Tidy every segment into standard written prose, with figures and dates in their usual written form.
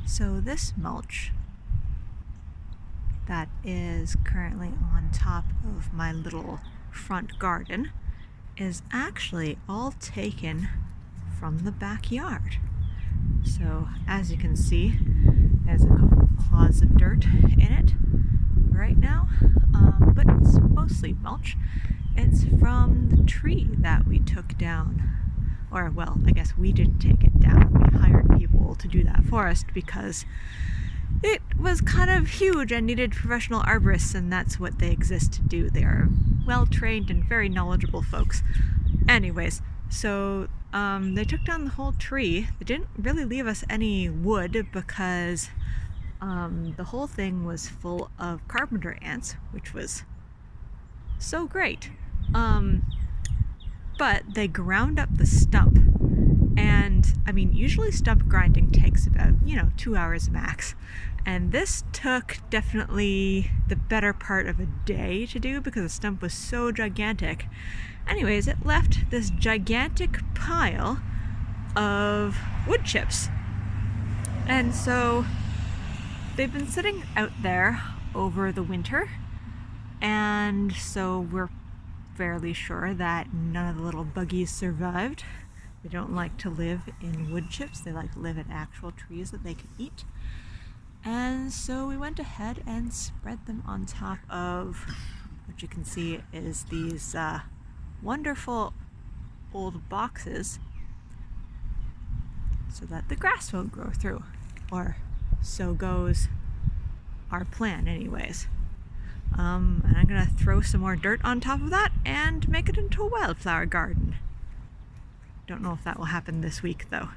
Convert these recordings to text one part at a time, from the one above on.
So this mulch that is currently on top of my little front garden is actually all taken from the backyard. So as you can see, there's a couple of clods of dirt in it right now, but it's mostly mulch. It's from the tree that we took down. Or, well, I guess we didn't take it down. We hired people to do that for us because it was kind of huge and needed professional arborists, and that's what they exist to do. They are well-trained and very knowledgeable folks. Anyways, so they took down the whole tree. They didn't really leave us any wood because the whole thing was full of carpenter ants, which was so great. But they ground up the stump, and I mean, usually stump grinding takes about 2 hours max, and this took definitely the better part of a day to do because the stump was so gigantic. Anyways, it left this gigantic pile of wood chips, and so they've been sitting out there over the winter, and so we're fairly sure that none of the little buggies survived. They don't like to live in wood chips. They like to live in actual trees that they can eat. And so we went ahead and spread them on top of what you can see is these wonderful old boxes so that the grass won't grow through. Or so goes our plan anyways. And I'm gonna throw some more dirt on top of that and make it into a wildflower garden. Don't know if that will happen this week though.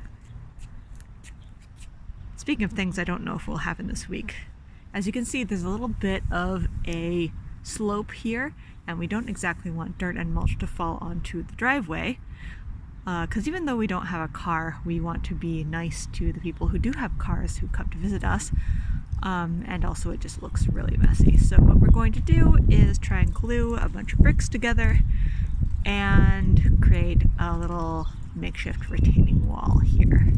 Speaking of things I don't know if will happen this week, as you can see there's a little bit of a slope here, and we don't exactly want dirt and mulch to fall onto the driveway, because even though we don't have a car, we want to be nice to the people who do have cars who come to visit us. And also it just looks really messy. So what we're going to do is try and glue a bunch of bricks together and create a little makeshift retaining wall here.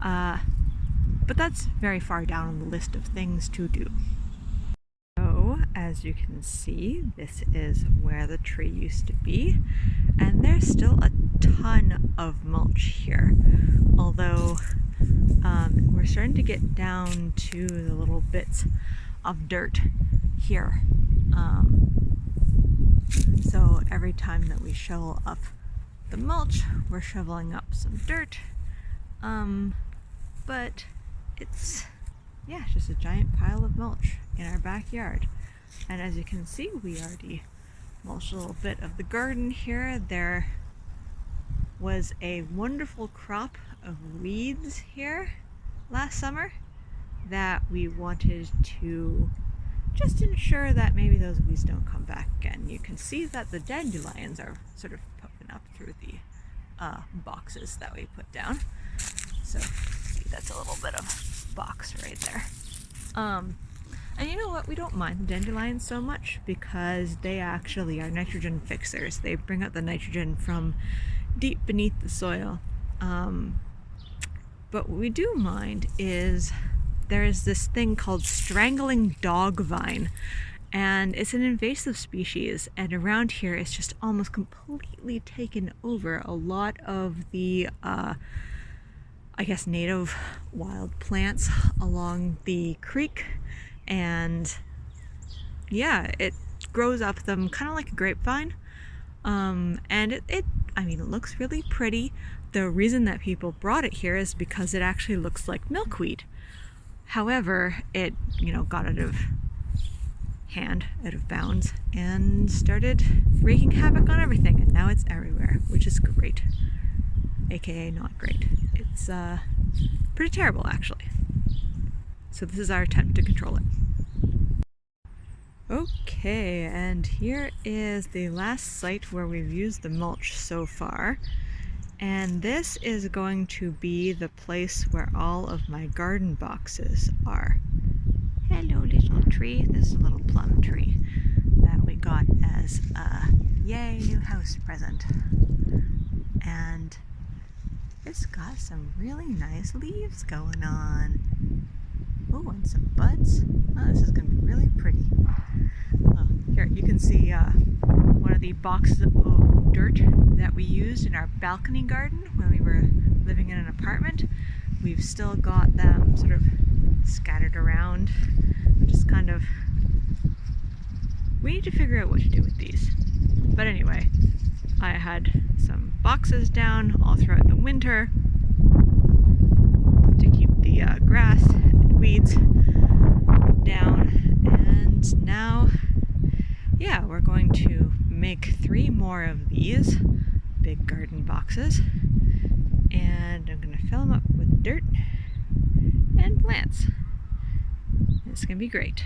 But that's very far down on the list of things to do. So as you can see, this is where the tree used to be, and there's still a ton of mulch here, although we're starting to get down to the little bits of dirt here. So every time that we shovel up the mulch, we're shoveling up some dirt. But it's just a giant pile of mulch in our backyard. And as you can see, we already mulched a little bit of the garden here. There was a wonderful crop of weeds here last summer that we wanted to just ensure that maybe those weeds don't come back again. You can see that the dandelions are sort of poking up through the boxes that we put down. So see, that's a little bit of box right there. And you know what? We don't mind the dandelions so much because they actually are nitrogen fixers. They bring out the nitrogen from deep beneath the soil. But what we do mind is there's this thing called strangling dog vine, and it's an invasive species, and around here it's just almost completely taken over a lot of the I guess native wild plants along the creek, and yeah, it grows up them kind of like a grapevine. And it looks really pretty. The reason that people brought it here is because it actually looks like milkweed. However, it got out of hand, out of bounds, and started wreaking havoc on everything, and now it's everywhere, which is great. AKA not great. It's pretty terrible actually. So this is our attempt to control it. Okay, and here is the last site where we've used the mulch so far. And this is going to be the place where all of my garden boxes are. Hello, little tree. This is a little plum tree that we got as a yay new house present. And it's got some really nice leaves going on. Oh, and some buds. Oh, this is going to be really pretty. Oh, here, you can see one of the boxes of dirt that we used in our balcony garden when we were living in an apartment. We've still got them sort of scattered around. Just kind of, we need to figure out what to do with these. But anyway, I had some boxes down all throughout the winter to keep the grass and weeds down, and now, yeah, we're going to make 3 more of these big garden boxes, and I'm going to fill them up with dirt and plants. It's going to be great.